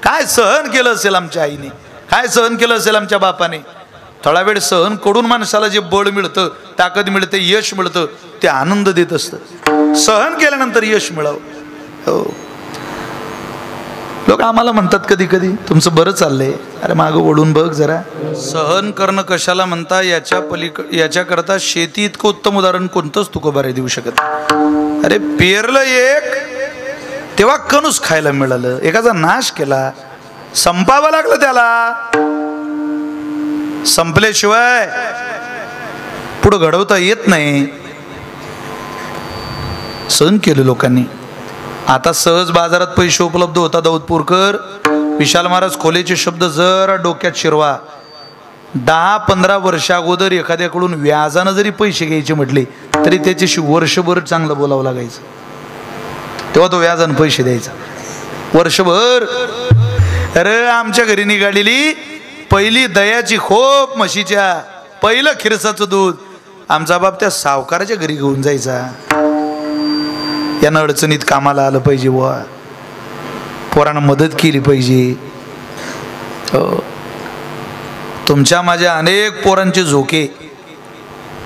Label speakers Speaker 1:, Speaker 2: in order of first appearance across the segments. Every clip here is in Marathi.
Speaker 1: काय सहन केलं असेल आमच्या आईने, काय सहन केलं असेल आमच्या बापाने. थोडा वेळ सहन करून माणसाला जे बळ मिळतं, ताकद मिळते, यश मिळतं, ते आनंद देत असतं. सहन केल्यानंतर यश मिळावं. हो, लोक आम्हाला म्हणतात कधी कधी तुमचं बरं चाललंय. अरे मागं ओढून बघ जरा. सहन करणं कशाला म्हणता, याच्याकरता शेती इतकं उत्तम उदाहरण कोणतंच तुकोबारे देऊ शकत. अरे पेरलं एक, तेव्हा कणूस खायला मिळालं. एकाचा नाश केला, संपावं लागलं त्याला. संपल्याशिवाय पुढं घडवता येत नाही. सहन केलं लोकांनी. आता सहज बाजारात पैसे उपलब्ध होता. दाऊदपूरकर, विशाल महाराज खोलेचे शब्द जरा डोक्यात शिरवा. 10-15 वर्ष अगोदर एखाद्याकडून व्याजानं जरी पैसे घ्यायचे म्हटले तरी त्याच्याशी वर्षभर चांगलं बोलावं लागायचं, तेव्हा तो व्याजानं पैसे द्यायचा. वर्षभर. अरे आमच्या घरी निघालेली पहिली दयाची खोप म्हशीच्या, पहिलं खिरसाचं दूध आमचा बाप त्या सावकाराच्या घरी घेऊन जायचा. यानं अडचणीत कामाला आलं पाहिजे, वा पोरांना मदत केली पाहिजे. तुमच्या माझ्या अनेक पोरांचे झोके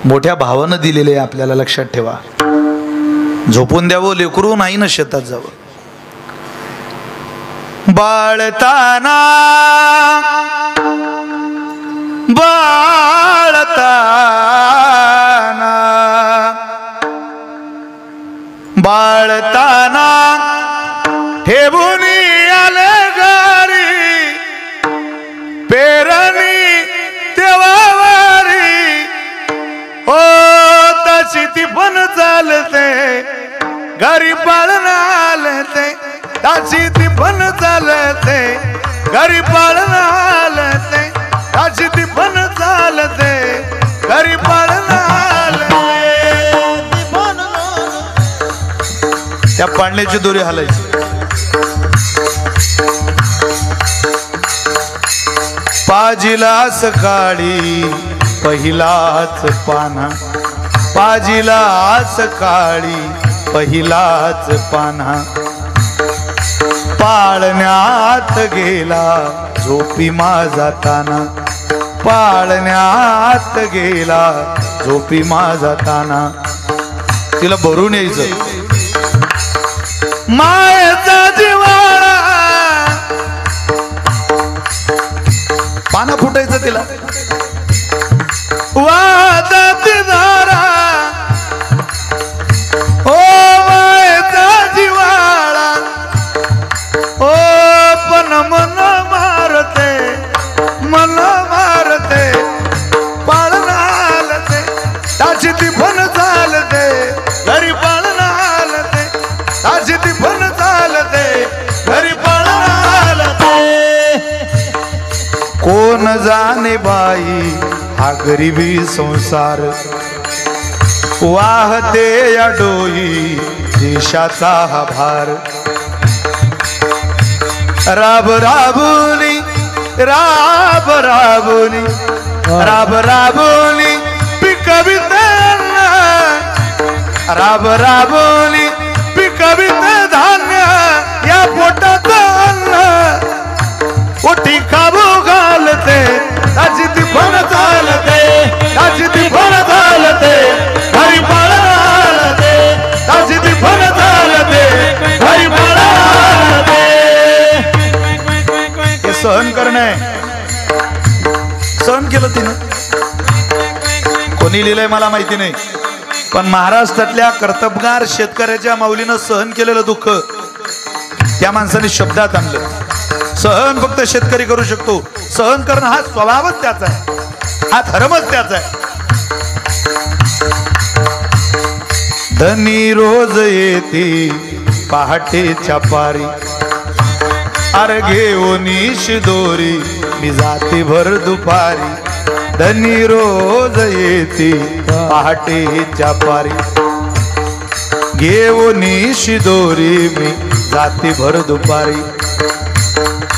Speaker 1: मोठ्या भावानं दिलेले आपल्याला लक्षात ठेवा. झोपून द्यावं लेकरू, नाही ना शेतात जावं. बाळताना बाळताना ठेवून आले घरी, पेरणी तेव्हावारी. हो तशी ती पण चालते, घरी पाळण आलते. तशी ती पण चालते, घरी पाळण आलते. तशी ती पण चालते, घरी पाळण आलते. त्या पाळण्याची दोरी हलायची. पाजीला सकाळी पहिलाच पाना, पाजीला सकाळी पहिलाच पाना. पाळण्यात गेला झोपी माझा ताना, पाळण्यात गेला झोपी माझा ताना. तिला भरून यायचं. मायेचा जिव्हाळा, पानं फुटायचं तिला. वादात धारा, ओ मायेचा जिव्हाळा. ओ पण मन मारते, मन मारते. पाळण आलते, ताची ती पण चालते, घरी पाळण आलते. ताची ती पण चालते, घरी पाळण आलते. कोण जाणे बाई हा गरिबी संसार, वाहते या डोई देशाचा हा भार. राब राबुनी, राब राबुनी, राब राबुनी पिकविते अन्न, राब राबुनी पिकविते धान्य. या पोटात अन्न पोटी खाबू घालते, ताची ती पण चालते, ताची ती पण चालते, घरी पाळण आलते. ताची ती पण चालते, घरी पाळण आलते. हे सहन करणं, सहन केलं तिने. कोणी लिहिलंय मला माहिती नाही, पण महाराष्ट्रातल्या कर्तबगार शेतकऱ्याच्या माऊलीनं सहन केलेलं दुःख त्या माणसाने शब्दात आणलं. सहन फक्त शेतकरी करू शकतो. सहन करणं हा स्वभावच त्याचा आहे, हा धर्मच त्याचा आहे. धनी रोज येते पहाटेच्या पारी, अरे घेऊन शिदोरी मी जाते भर दुपारी. धनी रोज येते पहाटेच्या पारी, घेऊन शिदोरी मी जाते भर दुपारी.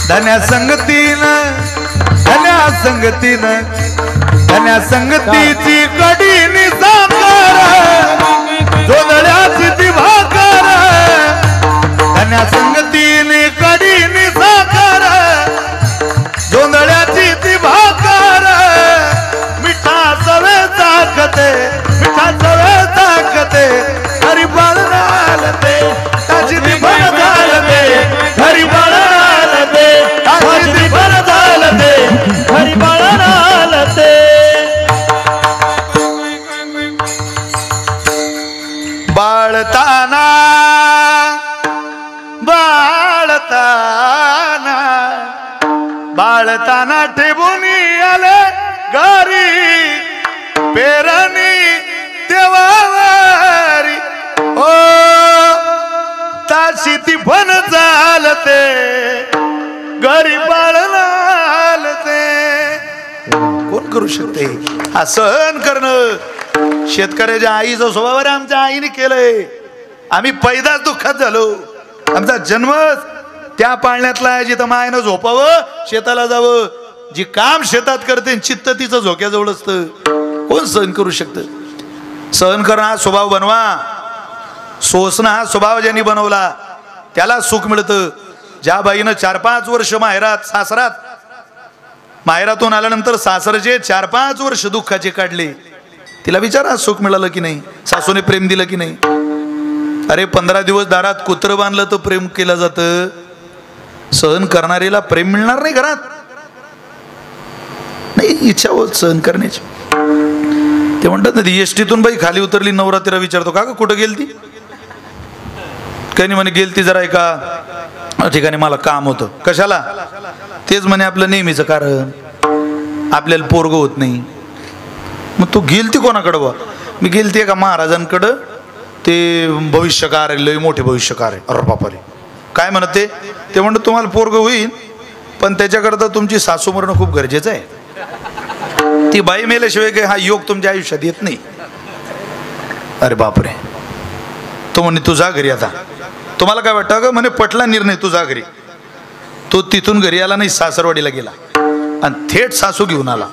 Speaker 1: धन्या संगतीनं, धन्या संगतीनं, धन्या संगतीची कडी निसाकर, जोडल्याची ती भाकर. धन्या संगतीने कडी निसाकर, बाळताना ठेवूनी आले घरी पेरणी देवावारी ओ ताशी ती पण चालते घरी बाळला ते कोण करू शकते हा सहन करणं शेतकऱ्याच्या आईचा स्वभाव आहे आमच्या आईने केलंय आम्ही पैदाच दुःखात झालो आमचा जन्मच त्या पाळण्यातला आहे जिथं मायनं झोपावं शेताला जावं जी काम शेतात करते चित्त तिचं झोक्याजवळ असतं कोण सहन करू शकतं सहन करणं हा स्वभाव बनवा सोसणं हा स्वभाव ज्यांनी बनवला त्याला सुख मिळतं ज्या बाईनं 4-5 वर्ष माहेरातून आल्यानंतर सासरचे 4-5 वर्ष दुःखाचे काढले तिला विचारा सुख मिळालं की नाही सासूने प्रेम दिलं की नाही अरे 15 दिवस दारात कुत्रं बांधलं तर प्रेम केलं जातं सहन करणारीला प्रेम मिळणार नाही घरात नाही इच्छा होत सहन करण्याची ते म्हणतात ना एसटीतून बाई खाली उतरली नवरा तिला विचारतो का कुठं गेलती काही नाही म्हणे गेलती जरा एका ठिकाणी मला काम होतं कशाला तेच म्हणे आपलं नेहमीचं कारण आपल्याला पोरग होत नाही मग तू गेलती कोणाकडं बा मी गेलती एका महाराजांकडं ते भविष्यकार लय मोठे भविष्यकार आहे अरे बापारे काय म्हणत ते म्हणत तुम्हाला पोरग होईल पण त्याच्याकरता तुमची सासू मरणं खूप गरजेचं आहे ती बाई मेल्याशिवाय काही हा योग तुमच्या आयुष्यात येत नाही अरे बापरे तो म्हणे तू जा घरी आता तुम्हाला काय वाटतं ग म्हणे पटला निर्णय तू जा घरी तो तिथून घरी आला नाही सासरवाडीला गेला आणि थेट सासू घेऊन आला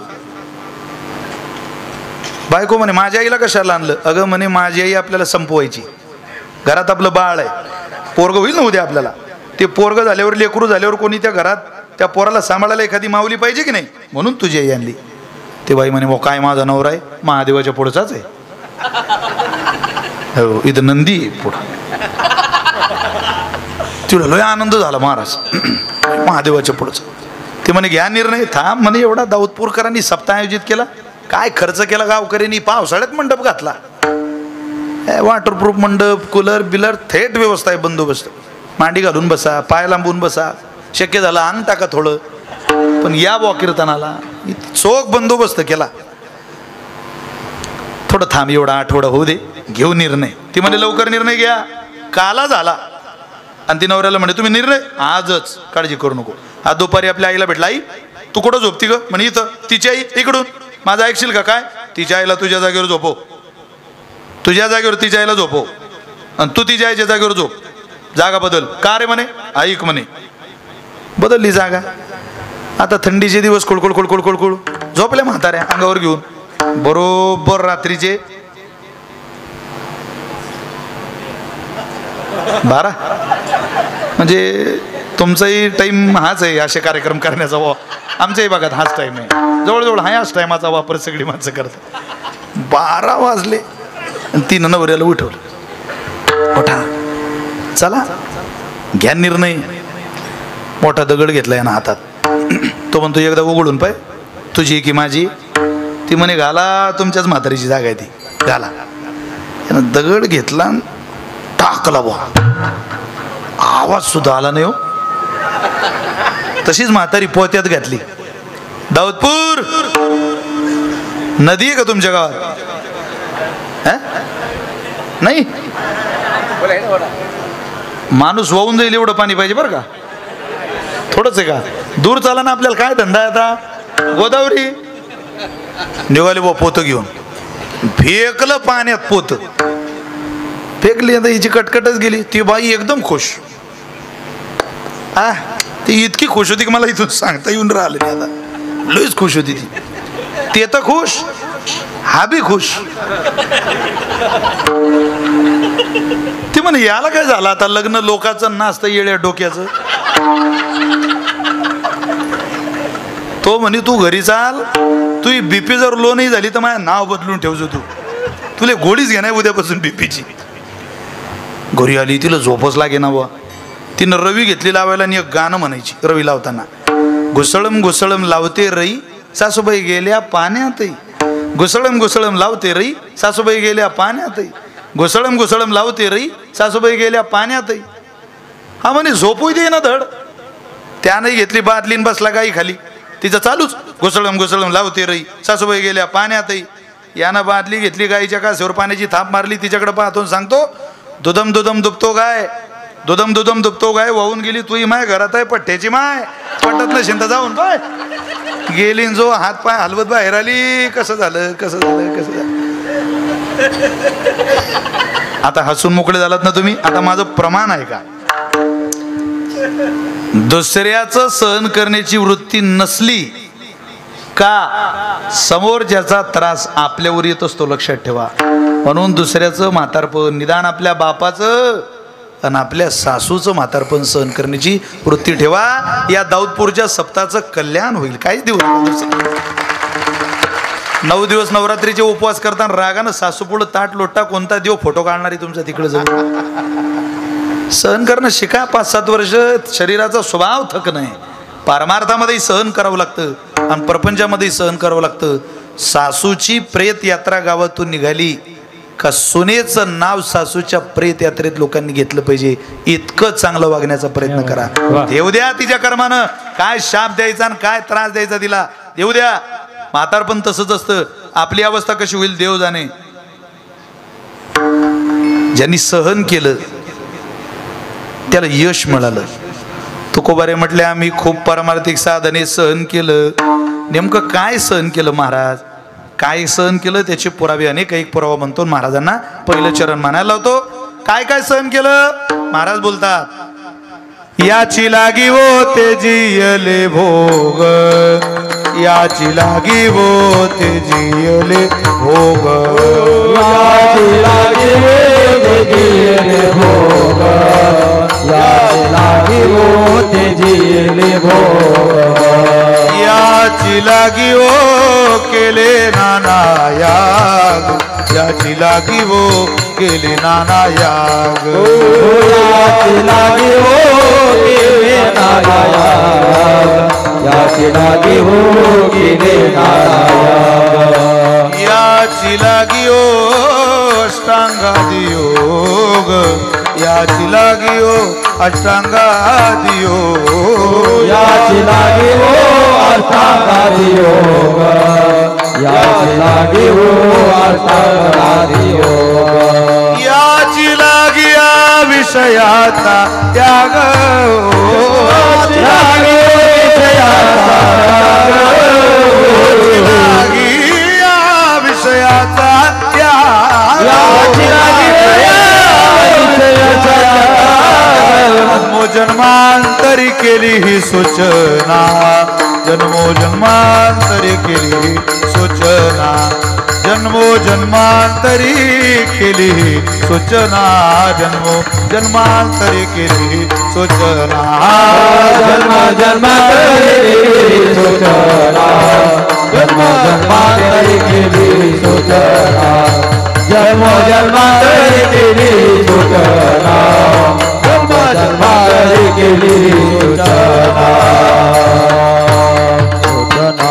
Speaker 1: बायको म्हणे माझ्या आईला कशाला आणलं अगं म्हणे माझी आई आपल्याला संपवायची घरात आपलं बाळ आहे पोरग होईल ना उद्या आपल्याला ते पोरग झाल्यावर लेकरू झाल्यावर कोणी त्या घरात त्या पोराला सांभाळायला एखादी माऊली पाहिजे की नाही म्हणून तुझी आई आणली ते बाई म्हणे मग काय माझा नवरा आहे महादेवाच्या पुढचाच आहे हो इथं नंदी पुढं तिला लय आनंद झाला महाराज महादेवाच्या पुढचं ते म्हणे घ्या निर्णय थांब म्हणे एवढा दाऊदपूरकरांनी सप्ताह आयोजित केला काय खर्च केला गावकऱ्यांनी पावसाळ्यात मंडप घातला वॉटरप्रूफ मंडप कूलर बिलर थेट व्यवस्था आहे बंदोबस्त मांडी घालून बसा पाय लांबून बसा शक्य झालं अंग टाका थोडं पण या बॉ कीर्तनाला चोख बंदोबस्त केला थोडं थांब एवढा आठवडा होऊ दे घेऊ निर्णय ती म्हणे लवकर निर्णय घ्या काला झाला आणि ती नवऱ्याला म्हणे तुम्ही निर्णय आजच काळजी करू नको आज दुपारी आपल्या आईला भेटला आई तू कुठं झोपती ग म्हणे इथं तिची आई इकडून माझं ऐकशील का काय तिच्या आईला तुझ्या जागेवर झोपव तुझ्या जागेवर तिच्या आईला झोपव आणि तू तिच्या आईच्या जागेवर झोप जागा बदल का रे म्हणे ऐक म्हणे बदलली जागा आता थंडीचे दिवस कुळकुळ कुळकुळ कुळकुळ झोपल्या म्हाताऱ्या अंगावर घेऊन बरोबर रात्रीचे 12 म्हणजे तुमचाही टाईम हाच आहे असे कार्यक्रम करण्याचा आमच्याही भागात हाच टाईम आहे जवळजवळ हाच टायमाचा वापर सगळी माणसं करतात 12 वाजले आणि 3 नवऱ्याला उठवलं उठा चला घ्या निर्णय मोठा दगड घेतलाय ना हातात तो म्हणतो एकदा उघडून पाय तुझी की माझी ती म्हणे घाला तुमच्याच म्हातारीची जागा आहे ती घाला दगड घेतला टाकला बुवा आवाज सुद्धा आला नाही हो तशीच म्हातारी पोत्यात घातली दाऊदपूर नदी आहे का तुमच्या गावात नाही माणूस वाहून जाईल एवढं पाणी पाहिजे बरं का थोडंच आहे का दूर चाला ना आपल्याला काय धंदा आहे आता गोदावरी निघाले बुवा पोतं घेऊन फेकलं पाण्यात पोत फेकली आता हिची कटकटच गेली ती बाई एकदम खुश ती इतकी खुश होती की मला इथून सांगता येऊन राहिलं नाही आता लईच खुश होती ती तर खुश हा बी खुश ती म्हणे याला काय झालं आता लग्न लोकांचं नाचतं येड्या डोक्याचं तो म्हणे तू घरी चाल तू बीपी जर लो नाही झाली तर माझं नाव बदलून ठेवजो तू तुला गोळीच घेणार उद्यापासून बीपीची घरी आली तिला झोपच लागे ना बुवा तिनं रवी घेतली लावायला आणि एक गाणं म्हणायची रवी लावताना घुसळम घुसळम लावते रई सासूबाई गेल्या पाण्यातही घुसळम घुसळम लावते रई सासूबाई गेल्या पाण्यातही घुसळम घुसळम लावते रई सासूबाई गेल्या पाण्यातही हा म्हणे झोपू दे ना धड त्याने घेतली बादलीन बसला गाई खाली, तिचं चालूच घुसळम घुसळम लावते रही. सासूबाई गेल्या पाण्यातही, यानं बादली घेतली गाईच्या कासेवर पाण्याची थाप मारली, तिच्याकडे पाहतो सांगतो दुधम दुधम दुबतो गाय, दुधम दुधम दुबतो गाय वाहून गेली. तुही माय घरात आहे पठ्ठ्याची माय, पटत नाही शिंता जाऊन पाय गेली. जो हात पाय हलवत बाहेर आली, कसं झालं कसं झालं कसं झालं. आता हसून मोकळे झालात ना तुम्ही. आता माझं प्रमाण आहे का, दुसऱ्याचं सहन करण्याची वृत्ती नसली का समोर ज्याचा त्रास आपल्यावर येत असतो, लक्षात ठेवा. म्हणून दुसऱ्याचं म्हातारपण, निदान आपल्या बापाचं आणि आपल्या सासूचं म्हातारपण सहन करण्याची वृत्ती ठेवा. या दाऊदपूरच्या सप्ताहाचं कल्याण होईल. काहीच देऊ नका. 9 दिवस नवरात्रीचे उपवास करताना रागानं सासू पुढं ताट लोटा कोणता देव फोटो काढणारी तुमच्या तिकडे जाऊ. सहन करणं शिका. 5-7 वर्ष शरीराचा स्वभाव थक नाही. पारमार्थामध्ये सहन करावं लागतं आणि प्रपंचामध्ये सहन करावं लागतं. सासूची प्रेत यात्रा गावातून निघाली का सुनेचं नाव सासूच्या प्रेत यात्रेत लोकांनी घेतलं पाहिजे. इतकं चांगलं वागण्याचा प्रयत्न करा. देऊ द्या तिच्या कर्मानं, काय शाप द्यायचा आणि काय त्रास द्यायचा तिला देऊ द्या. म्हातारपण तसंच असतं. आपली अवस्था कशी होईल देव जाणे. ज्यांनी सहन केलं त्याला यश मिळालं. तुकोबारे म्हटले आम्ही खूप पारमार्थिक साधने सहन केलं. नेमकं काय सहन केलं महाराज, काय सहन केलं त्याचे पुरावे अनेक. एक पुरावा म्हणतो महाराजांना पहिलं चरण मानायला लावतो. काय काय सहन केलं महाराज बोलतात, याची लागी वो ते जियले भोग, याची लागी वो ते जियले भोग,
Speaker 2: याची लागी वो ते जियले भोग, याची लागी वो ते जियले भोग,
Speaker 1: याची लागी वो केले नाना याग, याची लागी वो केले नाना याग,
Speaker 2: याची लागी वो केले नाना याग, याची लागी वो केले नाना याग,
Speaker 1: याची लागी ओ अष्टांगादि योग, याची लागी ओ अष्टांगादि योग,
Speaker 2: याची लागी वो अष्टांगादि योग, याची लागी वो अष्टांगादि योग,
Speaker 1: याची लागी या विषयाचा त्याग,
Speaker 2: याची लागी विषयाचा
Speaker 1: लागी या विषयाचा त्याग,
Speaker 2: याची लागी विषयाचा
Speaker 1: जन्मो जन्मांतरी केली ही सूचना, जन्मो जन्मांतरी केली ही सूचना, जन्मो जन्मांतरी केली ही सूचना, जन्मो जन्मांतरी केली ही सूचना,
Speaker 2: जन्म जन्मांतरी केली सूचना, जन्म जन्मांतरी केली सूचना, जन्म जन्मांतरी केली सूचना, जन्म जन्मांतरी केली सूचना,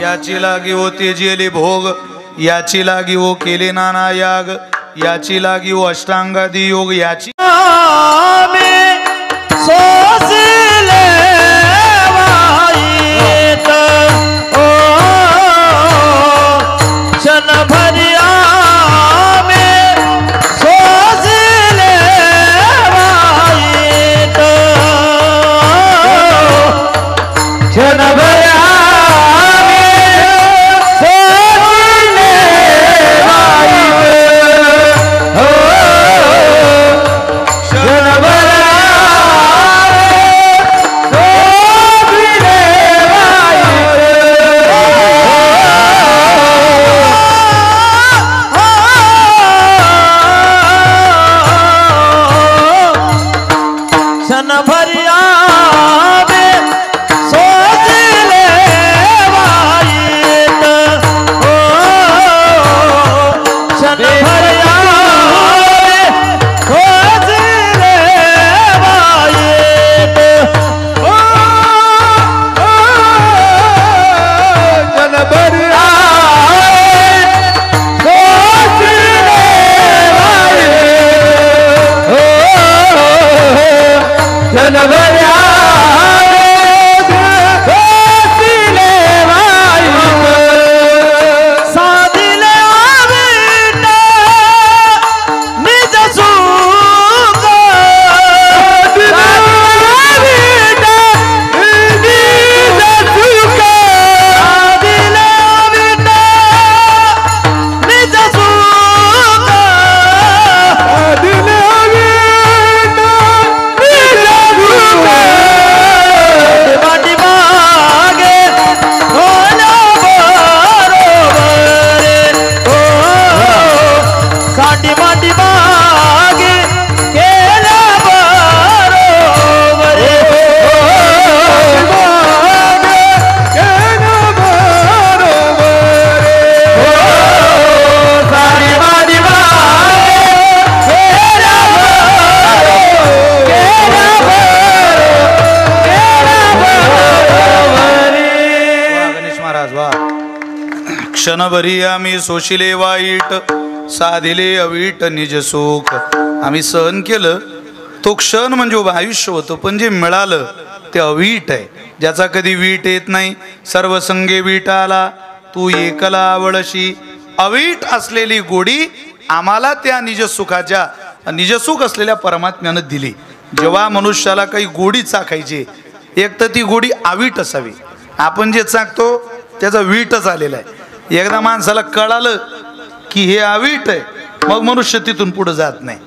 Speaker 1: याची लागी हो तेजेले भोग, याची लागी हो केले नाना याग, याची लागी हो अष्टांगादि योग, याची
Speaker 2: सोसले वाईत ओ क्षण भरिया में सोसले वाईत क्षण भरिया क्षण भर
Speaker 1: क्षणभरी आम्ही सोशिले वाईट, साधिले अवीट निज सुख. आम्ही सहन केलं, तो क्षण म्हणजे उभं आयुष्य होतं, पण जे मिळालं ते अवीट आहे, ज्याचा कधी वीट येत नाही. सर्व संगे वीट आला, तू एकला आवळशी. अवीट असलेली गोडी आम्हाला त्या निजसुखाच्या, निजसुख असलेल्या परमात्म्यानं दिली. जेव्हा मनुष्याला काही गोडी चाखायची, एक तर ती गोडी अवीट असावी. आपण जे चाकतो त्याचा वीटच आलेला आहे. एकदा माणसाला कळालं की हे अवीट आहे, मग मनुष्य तिथून पुढे जात नाही.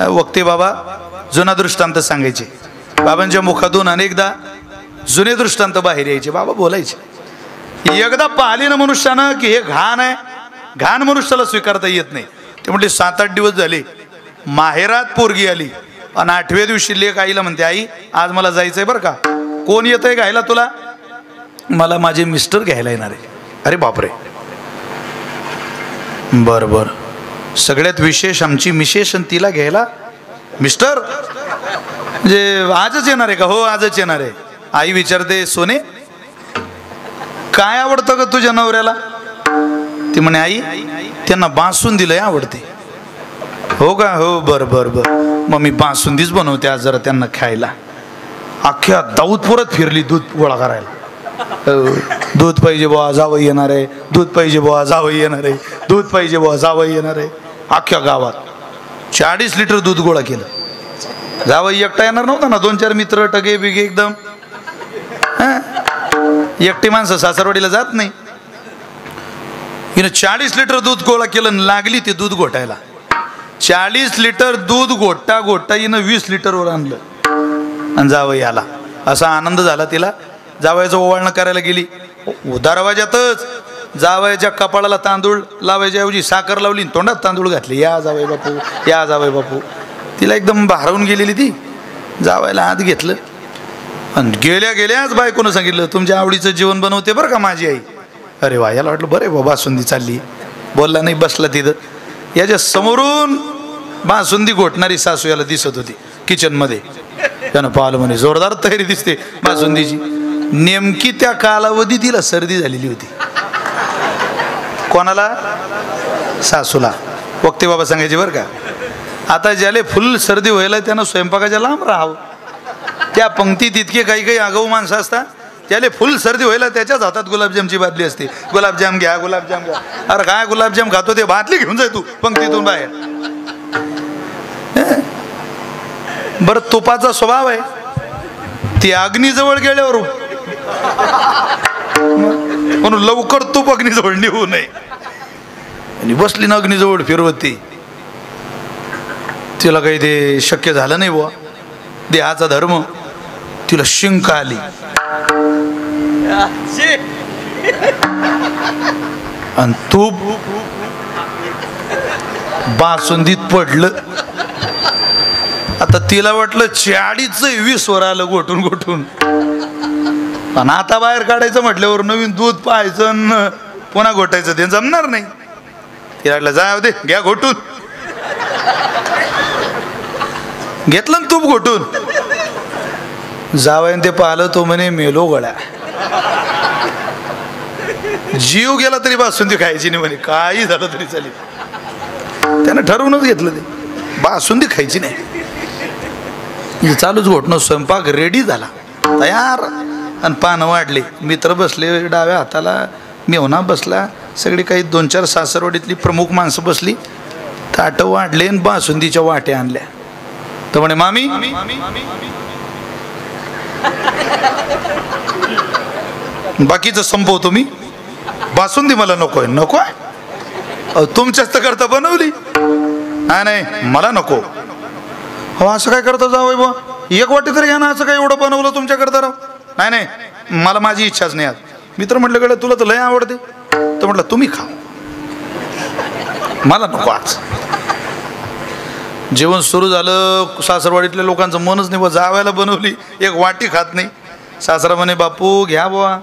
Speaker 1: वक्ते बाबा जुना दृष्टांत सांगायचे, बाबांच्या मुखातून अनेकदा जुने दृष्टांत बाहेर यायचे. बाबा बोलायचे, एकदा पाहिली ना मनुष्यानं की हे घाण आहे, घाण मनुष्याला स्वीकारता येत नाही. ते म्हटले 7-8 दिवस झाले, माहेरात पोरगी आली आणि 8व्या दिवशी लेक आईला म्हणते, आई आज मला जायचंय बरं का. कोण येतंय घ्यायला तुला? मला माझे मिस्टर घ्यायला येणार आहे. अरे बापरे, बर बर. सगळ्यात विशेष आमची मिसेस तिला घ्यायला मिस्टर म्हणजे आजच येणार आहे का? हो आजच येणार आहे. आई विचारते, सोने काय आवडतं ग तुझ्या नवऱ्याला? ती म्हणे, आई त्यांना बासुंदीला आवडते. हो का? हो बर बर बर, मग मी बासुंदीच बनवते आज जरा त्यांना खायला. अख्ख्या दाऊदपुरात फिरली दूध गोळा करायला. दूध पाहिजे बुवा, जावई येणार आहे. दूध पाहिजे बुवा, जावई येणार आहे. दूध पाहिजे बुवा, जावई येणार आहे. अख्ख्या गावात 40 लिटर दूध गोळा केलं. जावई एकटा येणार नव्हता ना, 2-4 मित्र टगे बिगे एकदम. एकटी माणसं सासरवाडीला जात नाही. हिनं 40 लिटर दूध गोळा केलं, लागली ते दूध घोटायला. 40 लिटर दूध घोटता घोटता हिनं 20 लिटरवर आणलं आणि जावई आला. असा आनंद झाला तिला. जावयाचं ओवाळणं करायला गेली, दरवाजातच जावयाच्या कपाळाला तांदूळ लावायच्या ऐवजी साखर लावली, तोंडात तांदूळ घातले. या जावई बापू, या जावई बापू. तिला एकदम भारावून गेलेली ती. जावयाला आत घेतलं आणि गेल्या गेल्याच बायकोनं सांगितलं, तुमच्या आवडीचं जेवण बनवते बरं का माझी आई. अरे वा, याला वाटलं बरं आहे बासुंदी चालली. बोलला नाही, बसला तिथं. याच्या समोरून बासुंदी घोटणारी सासू याला दिसत होती किचनमध्ये. त्यानं पाहिलं, म्हणे जोरदार तयारी दिसते बासुंदीची. नेमकी त्या कालावधी तिला सर्दी झालेली होती. कोणाला? सासूला. वक्ते बाबा सांगायचे बरं का, आता ज्याले फुल सर्दी व्हायला त्यानं स्वयंपाकाच्या लांब राहावं. त्या पंक्तीत इतके काही काही आगाऊ माणसं असतात, त्याले फुल सर्दी व्हायला त्याच्याच हातात गुलाबजामची बादली असते. गुलाबजाम घ्या, गुलाबजाम घ्या. अरे काय गुलाबजाम खातो, ते बाटली घेऊन जाय तू पंक्तीतून बाहेर. बरं, तुपाचा स्वभाव आहे, ती अग्नीजवळ गेल्यावर म्हणून लवकर तूप अग्नीजवळ निघू नये. आणि बसली ना अग्नीजवळ फिरवत ती. तिला काही ते शक्य झालं नाही बुवा, देहाचा धर्म. तिला शिंक आली आणि तूप बासुंदीत पडलं. आता तिला वाटलं 40-20 वर आलं घोटून घोटून. पण आता बाहेर काढायचं म्हटल्यावर नवीन दूध पाहायचं पुन्हा घोटायचं ते जमणार नाही. तिला वाटलं जाऊ दे, घ्या घोटून. घेतलं ना तूप घोटून. जावयाने ते पाहिलं, तो म्हणे मेलो गळ्या. जीव गेला तरी बासुंदी खायची नाही म्हणे, काही झालं तरी चालेल. त्यानं ठरवूनच घेतलं ते बासुंदी खायची नाही. चालूच घोटणं, स्वयंपाक रेडी झाला तयार. आणि पानं वाढले, मित्र बसले डाव्या हाताला, मेवना बसला, सगळी काही 2-4 सासरवाडीतली प्रमुख माणसं बसली. ताटं वाढले आणि बासुंदीच्या वाट्या आणल्या. तर म्हणे, मामी बाकीचं संपवतो मी, बासुंदी मला नकोय. नकोय? तुमच्याच तर करता बनवली. नाही मला नको. हो असं काय करता जावई बा, एक वाटी तरी घ्या ना, असं काय एवढं बनवलं तुमच्याकरता राव. नाही मला माझी इच्छाच नाही आज. मित्र म्हटलं, कडे तुला तर लय आवडते. तर म्हटलं तुम्ही खा, मला नको आज. जेवण सुरू झालं. सासरवाडीतल्या लोकांचं मनच नाही, जावायला बनवली, एक वाटी खात नाही. सासरा म्हणे, बापू घ्या बुवा,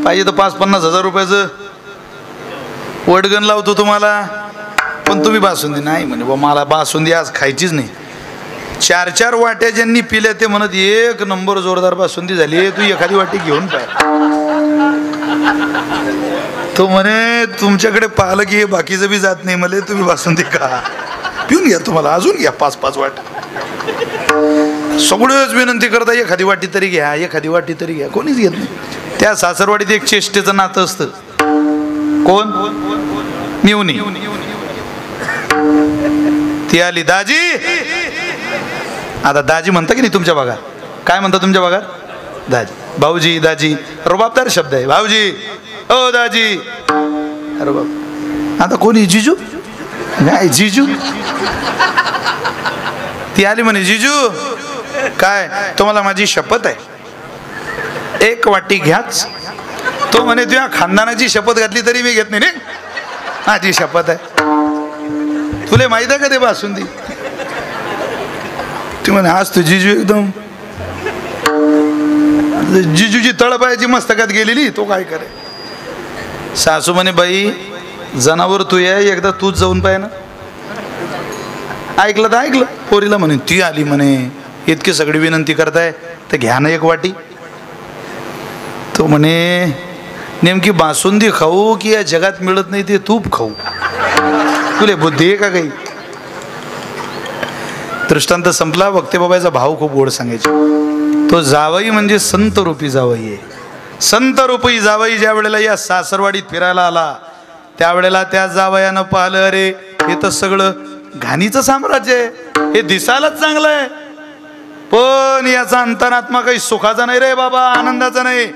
Speaker 1: पाहिजे तर 5-50 हजार रुपयाचं वडगण लावतो तुम्हाला, पण तुम्ही बासुंदी नाही म्हणे. बा मला बासुंदी आज खायचीच नाही. 4-4 वाट्या ज्यांनी पिल्या ते म्हणत, एक नंबर जोरदार बासुंदी झाली, तू एखादी वाटी घेऊन पाय. तो म्हणे तुमच्याकडे पाहिलं की हे बाकीचं बी जात नाही मला, तुम्ही बासुंदी का पिऊन घ्या, तुम्हाला अजून घ्या 5-5 वाट. सगळंच विनंती करता एखादी वाटी तरी घ्या, एखादी वाटी तरी घ्या, कोणीच घेत नाही. त्या सासरवाडीत एक चेष्टेचं नातं असतं. कोण? मिवणी. ती आली, दाजी. आता दाजी म्हणता की नाही तुमच्या भागात? काय म्हणता तुमच्या भागात? दाजी. भाऊजी, दाजी रुबाबदार शब्द आहे. भाऊजी, ओ दाजी. अरे बाप, आता कोणी? जिजू? नाही, जिजू. ती आली म्हणे, जिजू काय तुम्हाला माझी शपथ आहे, एक वाटी घ्याच. तो म्हणे तुझ्या खानदानाची शपथ घातली तरी मी घेत नाही रे, माझी शपथ आहे. तुला माहित आहे का ते बासुंदी? ती म्हणे आज तू जिजू एकदम, जिजूची तळपायाची मस्तकात गेलेली, तो काय करे. सासू म्हणे बाई जनावर तू आहे, एकदा तूच जाऊन पाय ना. ऐकलं तर ऐकलं. पोरीला म्हणे ती आली म्हणे, इतकी सगळी विनंती करताय तर घ्या ना एक वाटी. तो म्हणे नेमकी बासुंदी खाऊ की या जगात मिळत नाही ते तूप खाऊ, तुले बुद्धी आहे का काही? दृष्टांत संपला. वक्ते बाबाचा भाव खूप गोड सांगायचे. तो जावई म्हणजे संत रूपी जावई आहे. संत रूपी जावई ज्या वेळेला या सासरवाडीत फिरायला आला त्यावेळेला त्या जावयानं पाहिलं, अरे हे तर सगळं घाणीचं साम्राज्य आहे, हे दिसायलाच चांगलं आहे पण याचा अंतरात्मा काही सुखाचा नाही रे बाबा, आनंदाचा नाही.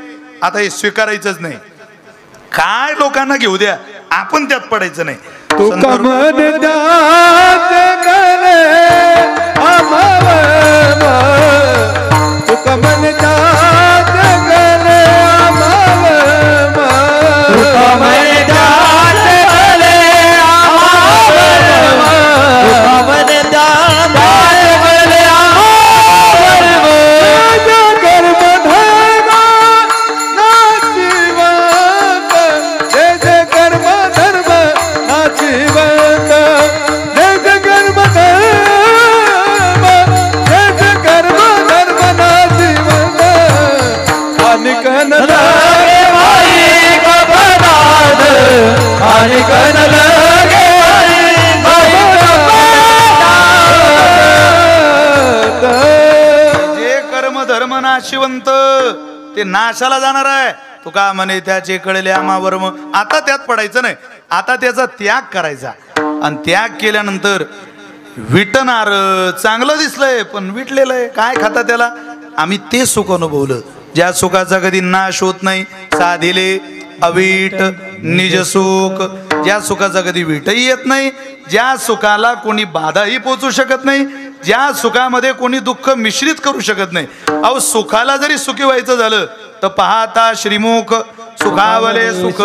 Speaker 1: आता हे स्वीकारायचंच नाही. काय लोकांना घेऊ द्या, आपण त्यात पडायचं नाही. जे कर्म धर्म नाशिवंत ते नाशाला जाणार आहे. तुका म्हणे त्याचे कळले आमावर्म. आता त्यात पडायचं नाही, आता त्याचा त्याग करायचा. आणि त्याग केल्यानंतर विटणार. चांगलं दिसलंय पण विटलेलं आहे, काय खाता त्याला? आम्ही ते सुख अनुभवलं ज्या सुखाचा कधी नाश होत नाही. साधिले अवीट निज सुख, ज्या सुखाचा कधी विटही येत नाही, ज्या सुखाला कोणी बाधाही पोचू शकत नाही, ज्या सुखामध्ये कोणी दुःख मिश्रित करू शकत नाही. अहो सुखाला जरी सुखी व्हायचं झालं तर पाहता श्रीमुख सुखावले सुख,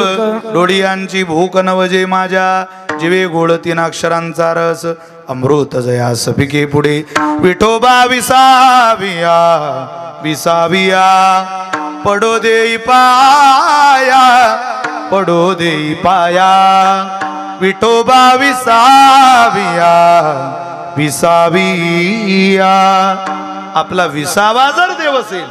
Speaker 1: डोळियांची भूक नवजे माझ्या, जीवे गोड 3 अक्षरांचा रस, अमृत जया सपिके पुढे. विठोबा विसाविया विसाविया, पडो देई पाया पडो देई पाया. विठोबा विसाविया विसाविया. आपला विसावा जर देव असेल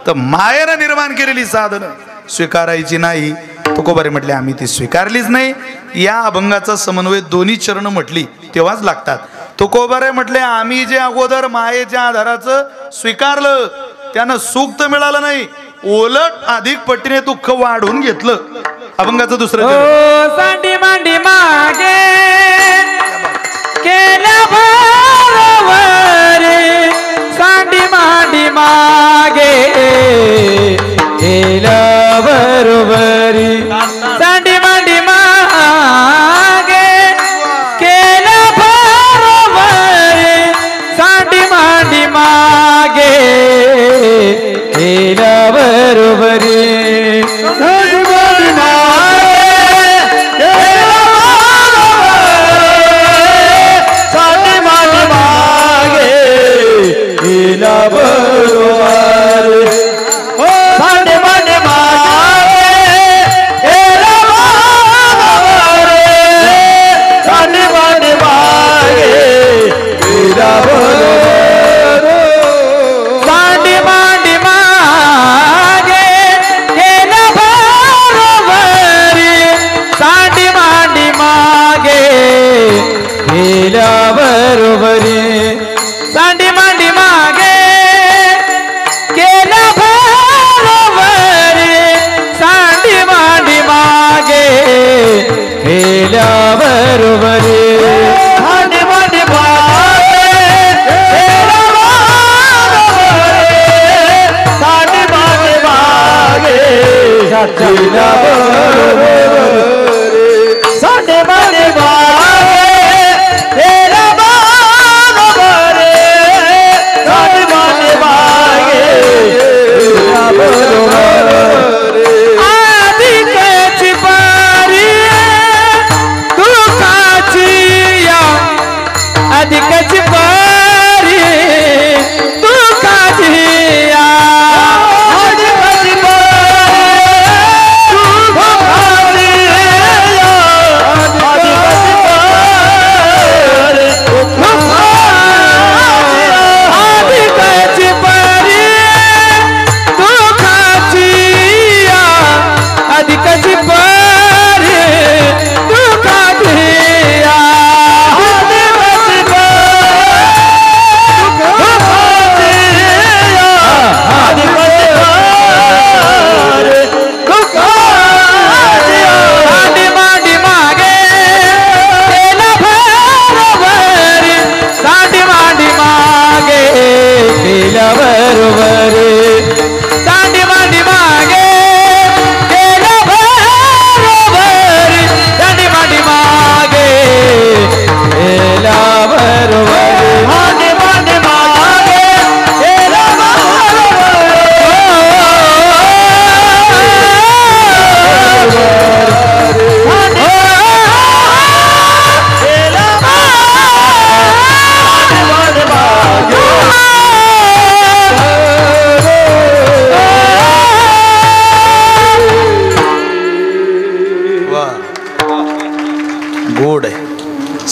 Speaker 1: तर मायेनं निर्माण केलेली साधनं स्वीकारायची नाही. तुकोबारे म्हटले आम्ही ती स्वीकारलीच नाही. या अभंगाचा समन्वय दोन्ही चरण म्हटली तेव्हाच लागतात. तुकोबारे म्हटले आम्ही जे अगोदर मायेच्या आधाराचं स्वीकारलं त्यानं सुख तर मिळालं नाही, उलट अधिक पटीने दुःख वाढवून घेतलं. अभंगाचं दुसरं चरण.
Speaker 2: सांडी मांडी मागे केल्या बरोबरी, सांडी मांडी मागे केल्या बरोबरी, सांडी मांडी मागे केल्या बरोबरी, सांडी मांडी मागे केल्या बरोबरी.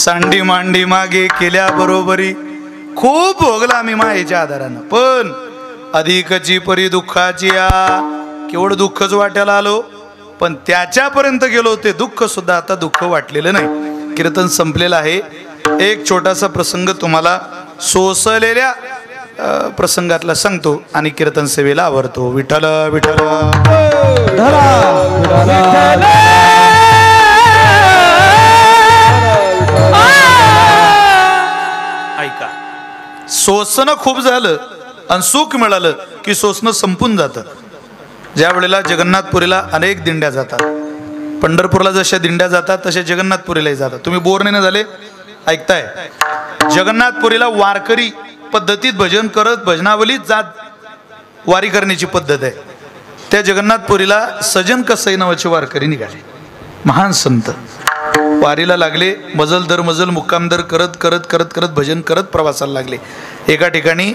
Speaker 1: सांडी मांडी मागे केल्या बरोबरी खूप भोगला आम्ही मायेच्या आधारानं, पण अधिकची परी दुःखाची या केवढं दुःखच वाट्याला आलो, पण त्याच्यापर्यंत गेलो ते दुःख सुद्धा आता दुःख वाटलेलं नाही. कीर्तन संपलेलं आहे. एक छोटासा प्रसंग तुम्हाला सोसलेल्या प्रसंगातला सांगतो आणि कीर्तन सेवेला आवरतो. विठ्ठल विठ्ठल ऐका, सोसणं खूप झालं आणि सुख मिळालं की सोसणं संपून जातं. ज्या वेळेला जगन्नाथपुरीला अनेक दिंड्या जातात, पंढरपूरला जशा दिंड्या जातात तशा जगन्नाथपुरीलाही जातात. तुम्ही बोर नाही झाले, ऐकताय? जगन्नाथपुरीला वारकरी पद्धतीत भजन करत भजनावलीत जात वारी करण्याची पद्धत आहे. त्या जगन्नाथपुरीला सजन कसई नावाचे वारकरी निघाले, महान संत. वारीला लागले, मजल दर मजल मुक्काम दर करत करत करत करत भजन करत प्रवासाला लागले. एका ठिकाणी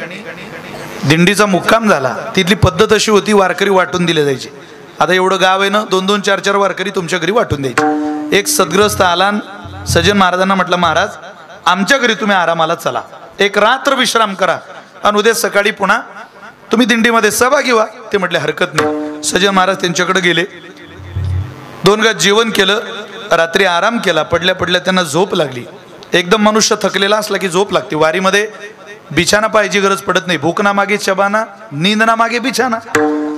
Speaker 1: दिंडीचा मुक्काम झाला. तिथली पद्धत अशी होती, वारकरी वाटून दिले जायचे. आता एवढं गाव आहे ना, 2-2, 4-4 वारकरी तुमच्या घरी वाटून द्यायचे. एक सद्ग्रस्त आला, सजन महाराजांना म्हटलं, महाराज आमच्या घरी तुम्ही आरामाला चला, एक रात्र विश्राम करा आणि उद्या सकाळी पुन्हा तुम्ही दिंडीमध्ये सहभागी व्हा. ते म्हटले हरकत नाही. सजन महाराज त्यांच्याकडे गेले, 2 घास जेवण केलं, रात्री आराम केला. पडल्या पडल्या त्यांना झोप लागली. एकदम मनुष्य थकलेला असला की झोप लागते. वारीमध्ये बिछाना पाहायची गरज पडत नाही. भूक ना मागे चबाना, नींद ना मागे बिछाना.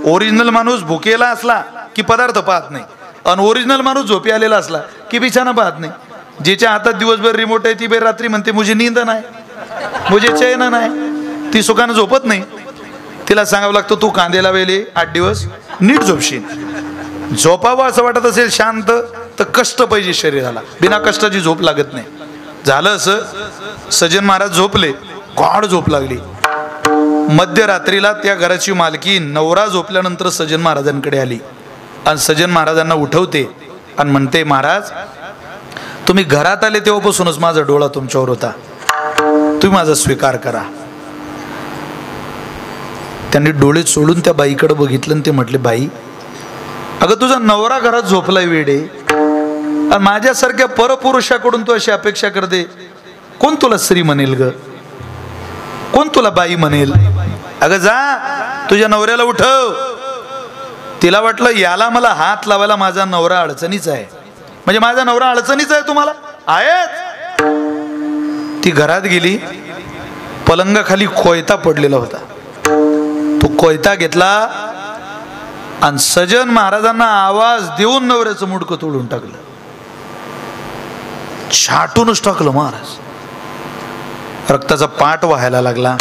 Speaker 1: ओरिजिनल माणूस भुकेला असला की पदार्थ पाहत नाही, आणि ओरिजिनल माणूस झोपी आलेला असला की बिछाना पाहत नाही. जिच्या हातात दिवसभर रिमोट आहे ती बेर रात्री म्हणते मुझे नींद नाही, मुझे चैन नाही. ती सुखानं झोपत नाही. तिला सांगावं लागतं तू कांदेला वेले 8 दिवस नीट झोपशील. झोपावं असं वाटत असेल शांत तर कष्ट पाहिजे शरीराला, बिना कष्टाची झोप लागत नाही. झालं असं, सजन महाराज झोपले, गाढ झोप लागली. मध्यरात्रीला त्या घराची मालकी नवरा झोपल्यानंतर सजन महाराजांकडे आली आणि सजन महाराजांना उठवते आणि म्हणते, महाराज तुम्ही घरात आले तेव्हापासूनच माझा डोळा तुमच्यावर होता, तुम्ही माझा स्वीकार करा. त्यांनी डोळे सोडून त्या बाईकडे बघितलं आणि ते म्हटले, बाई अगं तुझा नवरा घरात झोपलाय वेडे, आणि माझ्यासारख्या परपुरुषाकडून तू अशी अपेक्षा करते, कोण तुला स्त्री म्हणेल ग, कोण तुला बाई म्हणेल. अगं जा तुझ्या नवऱ्याला उठव. तिला वाटलं याला मला हात लावायला माझा नवरा अडचणीच आहे, म्हणजे माझा नवरा अडचणीच आहे तुम्हाला आहेत. ती घरात गेली, पलंगाखाली कोयता पडलेला होता. तो कोयता घेतला आणि सजन महाराजांना आवाज देऊन नवऱ्याचं मुडकं तोडून टाकलं, छाटूनच टाकलं. महाराज रक्ताचा पाट व्हायला लागला,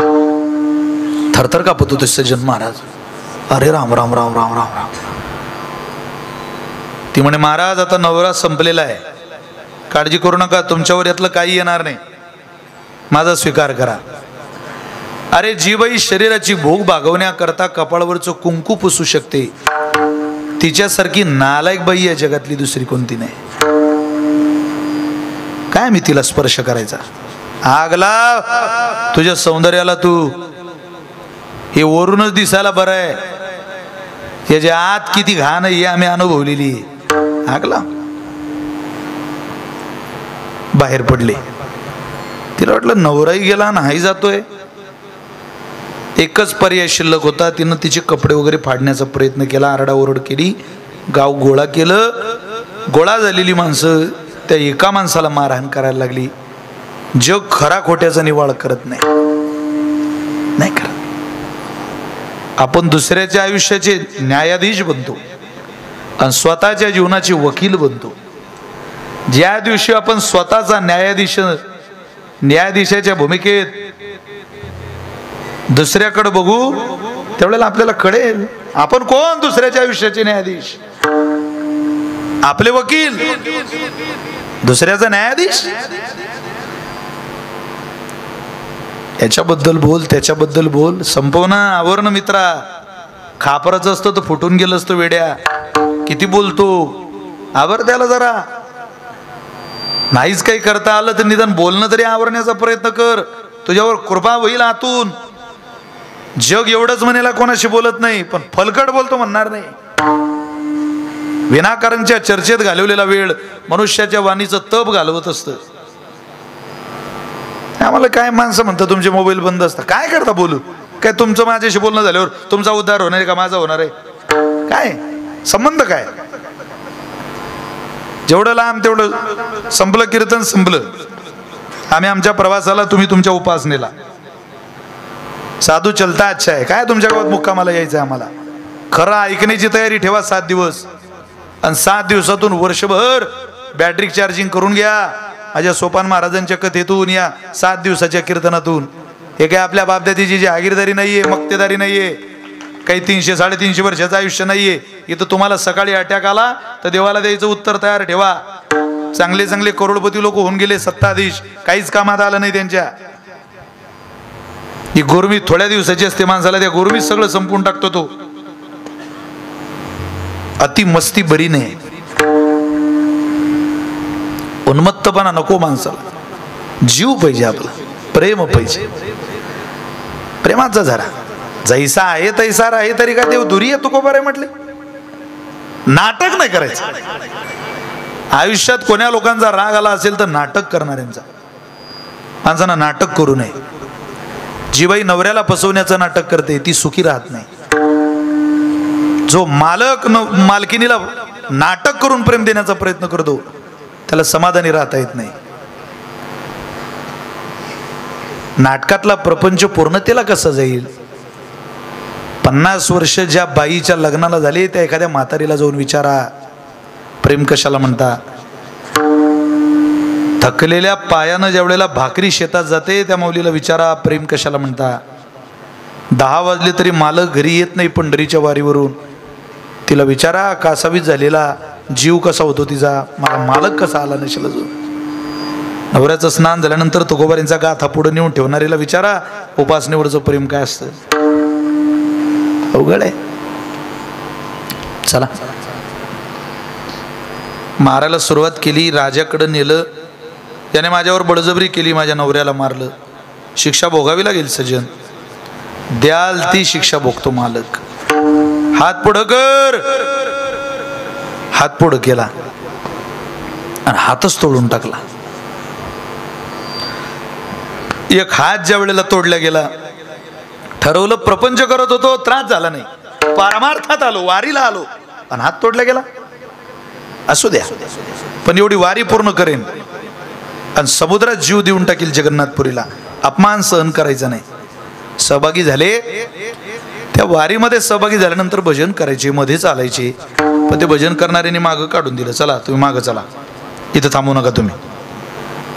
Speaker 1: थरथर कापत होते सजन महाराज. अरे राम राम राम राम राम राम. ती म्हणे, महाराज आता नवरा संपलेला आहे, काळजी करू नका, तुमच्यावर यातलं काही येणार नाही, माझा स्वीकार करा. अरे जी बाई शरीराची भूक भागवण्याकरता कपाळवरचं कुंकू पुसू शकते, तिच्यासारखी नालायक बाई या जगातली दुसरी कोणती नाही. काय मी तिला स्पर्श करायचा. आगला तुझ्या सौंदर्याला, तू हे वरूनच दिसायला बरं आहे, याच्या आत किती घाण आहे हे आम्ही अनुभवलेली. आगला बाहेर पडले. तिला वाटलं नवराही गेला नाही जातोय. एकच पर्याय शिल्लक होता. तिनं तिचे कपडे वगैरे फाडण्याचा प्रयत्न केला, आरडाओरड केली, गाव गोळा केलं. गोळा झालेली माणसं त्या एका माणसाला मारहाण करायला लागली. जग खरा खोट्याचा निवाळ करत नाही करत. आपण दुसऱ्याच्या आयुष्याचे न्यायाधीश बनतो आणि स्वतःच्या जीवनाचे वकील बनतो. ज्या दिवशी आपण स्वतःचा न्यायाधीशाच्या भूमिकेत दुसऱ्याकडे बघू, त्यावेळेला आपल्याला कळेल आपण कोण. दुसऱ्याच्या आयुष्याचे न्यायाधीश, आपले वकील, दुसऱ्याचा न्यायाधीश. याच्याबद्दल बोल, त्याच्याबद्दल बोल, संपवणं आवरणं मित्रा. खापराचं असतं तर फुटून गेलं असतं वेड्या. किती बोलतो, आवर त्याला जरा. नाहीच काही करता आलं तर निदान बोलणं तरी आवरण्याचा प्रयत्न कर, तुझ्यावर कृपा होईल आतून. जग एवढंच म्हणेला कोणाशी बोलत नाही, पण फलकट बोलतो म्हणणार नाही. विनाकारणच्या चर्चेत घालवलेला वेळ मनुष्याच्या वाणीचं तप घालवत असतं. आम्हाला काय माणसं म्हणतात तुमचे मोबाईल बंद असतात, काय करता बोलू, काय तुमचं माझ्याशी बोलणं झाल्यावर तुमचा उद्धार होणार आहे का माझा होणार आहे, काय संबंध काय. जेवढं लांब तेवढं संपलं कीर्तन संपलं. आम्ही आमच्या प्रवासाला, तुम्ही तुमच्या उपासनेला. साधू चलता अच्छा आहे, काय तुमच्या गावात मुक्कामाला यायचं आम्हाला. खरं ऐकण्याची तयारी ठेवा 7 दिवस, आणि 7 दिवसातून वर्षभर बॅटरी चार्जिंग करून घ्या. माझ्या सोपान महाराजांच्या कथेतून, या 7 दिवसाच्या कीर्तनातून. हे काय आपल्या बापदातीची जहागीरदारी नाहीये, मक्तेदारी नाहीये, काही 300-350 वर्षाचं आयुष्य नाहीये. इथं तुम्हाला सकाळी अटॅक आला तर देवाला द्यायचं उत्तर तयार ठेवा. चांगले चांगले करोडपती लोक होऊन गेले, सत्ताधीश, काहीच कामात आलं नाही त्यांच्या. ही गोरमी थोड्या दिवसाची असते माणसाला, त्या गोरमीत सगळं संपून टाकतो तो. अति मस्ती बरी नाही, उन्मत्तपणा नको माणसाला. जीव पाहिजे आपला, प्रेम पाहिजे. प्रेमाचा झरा जैसा आहे तैसा राहे तरी का देव दुरी आहे, तुकोबा रे म्हटले. नाटक नाही करायचं आयुष्यात. कोण्या लोकांचा राग आला असेल तर नाटक करणाऱ्यांचा. माणसांना नाटक करू नये. जी बाई नवऱ्याला फसवण्याचं नाटक करते ती सुखी राहत नाही. जो मालक मालकिनीला नाटक करून प्रेम देण्याचा प्रयत्न करतो त्याला समाधानी राहता येत नाही. नाटकातला प्रपंच पूर्णतेला कसा जाईल. 50 वर्ष ज्या बाईच्या लग्नाला झाले त्या एखाद्या म्हातारीला जाऊन विचारा, प्रेम कशाला म्हणता. थकलेल्या पायानं ज्या वेळेला भाकरी शेतात जाते त्या माऊलीला विचारा, प्रेम कशाला म्हणता. 10 वाजले तरी मालक घरी येत नाही पंढरीच्या वारीवरून, तिला विचारा कासावीस झालेला जीव कसा होतो तिचा, मला मालक कसा आला नसेल अजून. नवऱ्याचं स्नान झाल्यानंतर तुकोबारींचा गाथा पुढे नेऊन ठेवणारीला विचारा उपासनेवरचं प्रेम काय असतं. अवघड आहे. चला, मारायला सुरुवात केली, राजाकडे नेलं. त्याने माझ्यावर बळजबरी केली, माझ्या नवऱ्याला मारलं. शिक्षा भोगावी लागेल सजन, द्याल ती शिक्षा भोगतो मालक. हात पुढं कर. हात पुढं केला आणि हातच तोडून टाकला. एक हात ज्या वेळेला तोडला गेला, ठरवलं प्रपंच करत होतो, त्रास झाला नाही, पारमार्थात आलो, वारीला आलो, आणि हात तोडला गेला. असू द्या, पण एवढी वारी पूर्ण करेन आणि समुद्रात जीव देऊन टाकील जगन्नाथपुरीला. अपमान सहन करायचा नाही. सहभागी झाले, त्या वारीमध्ये सहभागी झाल्यानंतर भजन करायचे, मध्ये चालायचे. पण ते भजन करणाऱ्यांनी मागं काढून दिलं, चला तुम्ही मागं चला, इथं थांबू नका, तुम्ही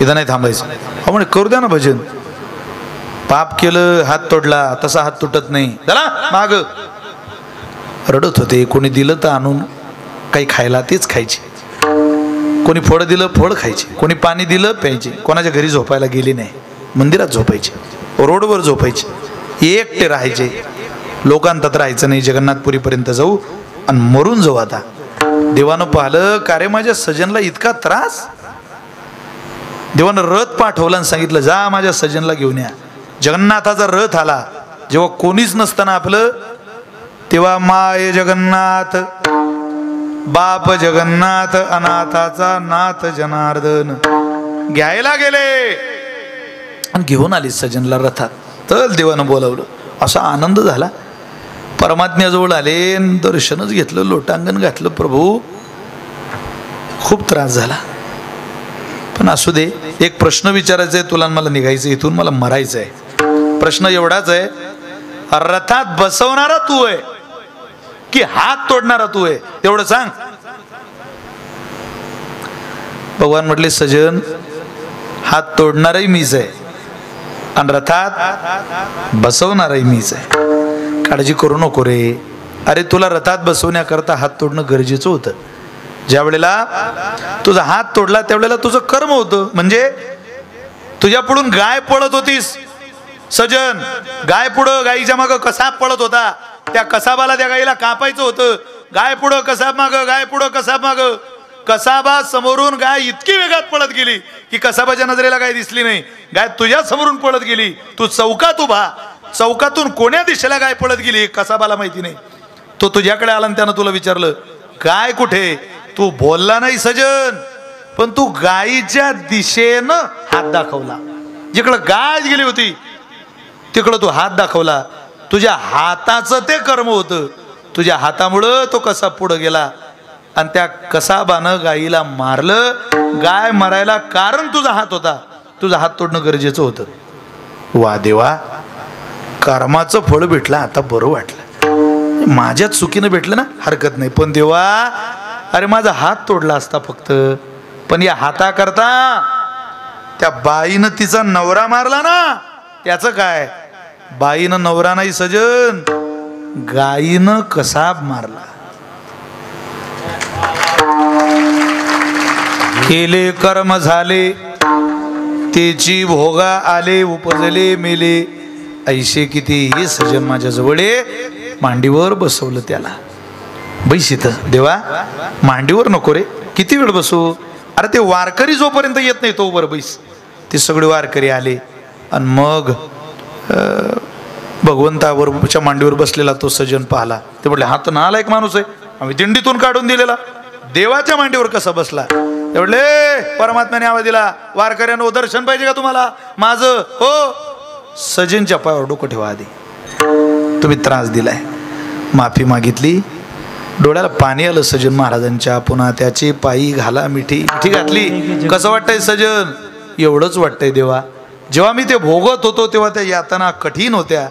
Speaker 1: इथं नाही थांबायचं. हो म्हणे, करू द्या ना भजन. पाप केलं, हात तोडला, तसा हात तुटत नाही, चला माग. रडत होते. कोणी दिलं तर आणून काही खायला तेच खायचे, कोणी फळ दिलं फळ खायचे, कोणी पाणी दिलं प्यायचे. कोणाच्या घरी झोपायला गेले नाही, मंदिरात झोपायचे, रोडवर झोपायचे, एकटे राहायचे. लोकांतात राहायचं नाही. जगन्नाथपुरीपर्यंत जाऊ आणि मरून जाऊ. आता देवानं पाहिलं का रे माझ्या सजनला इतका त्रास. देवानं रथ पाठवला आणि सांगितलं जा माझ्या सजनला घेऊन या. जगन्नाथाचा रथ आला. जेव्हा कोणीच नसताना आपलं, तेव्हा माय जगन्नाथ, बाप जगन्नाथ, अनाथाचा नाथ जनार्दन घ्यायला गेले आणि घेऊन आले सजनला रथात. तर देवानं बोलावलं. असा आनंद झाला. परमात्म्याजवळ आले, दर्शनच घेतलं, लोटांगण घातलं. प्रभू खूप त्रास झाला, पण असू दे. एक प्रश्न विचारायचा आहे तुला, मला निघायचं इथून, मला मरायचं आहे. प्रश्न एवढाच आहे, रथात बसवणारा तू आहे की हात तोडणारा तू आहे, तेवढं सांग. भगवान म्हटले, सजन हात तोडणाराही मीच आहे आणि रथात बसवणाराही मीच आहे. काळजी करू नको रे. अरे तुला रथात बसवण्याकरता हात तोडणं गरजेचं होतं. ज्या वेळेला तुझा हात तोडला त्यावेळेला तुझं कर्म होतं. म्हणजे तुझ्या पुढून गाय पळत होतीस सजन, गाय पुढं, गायीच्या मागं कसाब पळत होता. त्या कसाबाला त्या गायीला कापायचं होतं. गाय पुढं कसाब मागं, गाय पुढं कसाब मागं. कसाबा समोरून गाय इतकी वेगात पळत गेली की कसाबाच्या नजरेला गाय दिसली नाही. गाय तुझ्या समोरून पळत गेली. तू चौकात उभा, चौकातून कोण्या दिशेला गाय पळत गेली कसाबाला माहिती नाही. तो तुझ्याकडे आला आणि त्यानं तुला विचारलं गाय कुठे. तू बोलला नाही सजन, पण तू गायीच्या दिशेनं हात दाखवला. जिकडं गाय गेली होती तिकडं तू हात दाखवला. तुझ्या हाताचं ते कर्म होतं. तुझ्या हातामुळं तो कसा पुढं गेला आणि त्या कसाबानं गाईला मारलं. गाय मरायला कारण तुझा हात होता. तुझा हात तोडणं गरजेचं होतं. वा देवा, कर्माचं फळ भेटलं. आता बरं वाटलं. माझ्याच चुकीनं भेटलं ना, हरकत नाही. पण देवा, अरे माझा हात तोडला असता फक्त. पण या हाताकरता त्या बाईनं तिचा नवरा मारला ना, त्याचं काय? बाईनं नवरा नाही सजन, गाईनं कसाब मारला. केले कर्म झाले, तेची भोगा आले, उपजले मेले. ऐशे किती हे सजन माझ्या जवळे. मांडीवर बसवलं त्याला. बैस इथं. देवा, मांडीवर नको रे, किती वेळ बसू? अरे ते वारकरी जोपर्यंत येत नाही तोवर बैस. ते सगळे वारकरी आले आणि मग भगवंतावरच्या मांडीवर बसलेला तो सजन पाहला. ते म्हटले, हा तर नालायक माणूस आहे, आम्ही दिंडीतून काढून दिलेला, देवाच्या मांडीवर कसा बसला? ते म्हटले, परमात्म्याने आवाज दिला, वारकऱ्यांनो दर्शन पाहिजे का तुम्हाला माझं? हो. सजनच्या पायावर डोकं ठेवा आधी. तुम्ही त्रास दिलाय. माफी मागितली. डोळ्याला पाणी आलं सजन महाराजांच्या. पुन्हा त्याची पायी घाला मिठी घातली. कसं वाटतंय सजन? एवढंच वाटतंय देवा, जेव्हा मी ते भोगत होतो तेव्हा त्या यातना कठीण होत्या,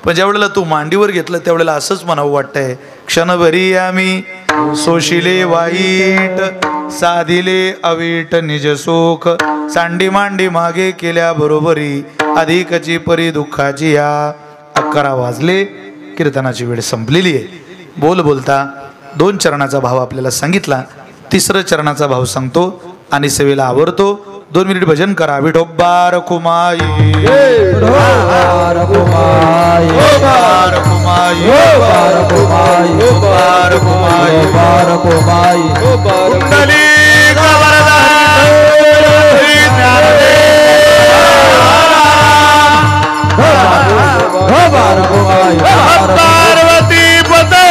Speaker 1: पण ज्या वेळेला तू मांडीवर घेतलं त्यावेळेला असंच म्हणावं वाटतंय, क्षणभरी आम्ही सोशिले वाईट, साधिले अवीट निज सुख, सांडी मांडी मागे केल्या बरोबरी, अधिकची परी दुःखाची या. 11 वाजले. कीर्तनाची वेळ संपलेली आहे. बोलता 2 चरणाचा भाव आपल्याला सांगितला. 3रं चरणाचा भाव सांगतो आणि सेवेला आवरतो. 2 मिनिट भजन करा. विठोबा रखुमाई, पार्वती पते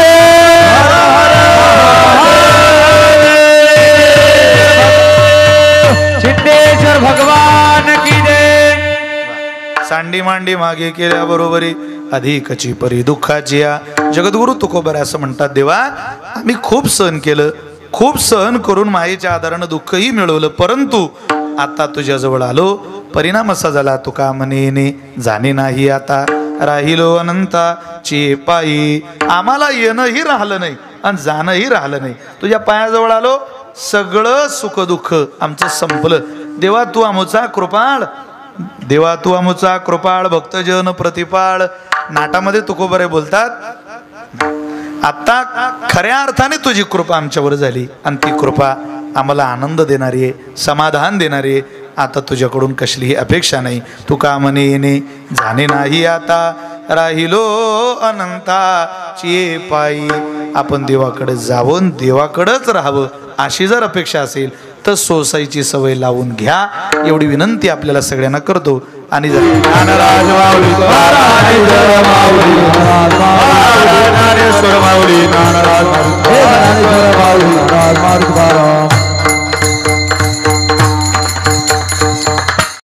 Speaker 1: सिद्धेश्वर भगवान की जय. सांडी मांडी मागे केल्या बरोबरी, अधिकची परी दुःखाची या. जगद्गुरु तुकोबरा असं म्हणतात, देवा आम्ही खूप सहन केलं, खूप सहन करून मायेच्या आधारानं दुःखही मिळवलं, परंतु आता तुझ्याजवळ आलो, परिणाम असा झाला, तुका मनेने जाणे नाही आता, राहिलो अनंताची पायी. आम्हाला येणंही राहिलं नाही आणि जाणंही राहिलं नाही. तुझ्या पायाजवळ आलो, सगळं सुख दुःख आमचं संपलं. देवा तू आमचा कृपाळ, देवा तू आमचा कृपाळ, भक्तजन प्रतिपाळ. नाटामध्ये तुकोबरे बोलतात, आता खऱ्या अर्थाने तुझी कृपा आमच्यावर झाली आणि ती कृपा आम्हाला आनंद देणारी आहे, समाधान देणारी आहे. आता तुझ्याकडून कसलीही अपेक्षा नाही. तुका मने येणे जाणे नाही आता, राहिलो अनंताची पायी. आपण देवाकडे जावून देवाकडेच राहावं अशी जर अपेक्षा असेल तर सोसायची सवय लावून घ्या, एवढी विनंती आपल्याला सगळ्यांना करतो. आणि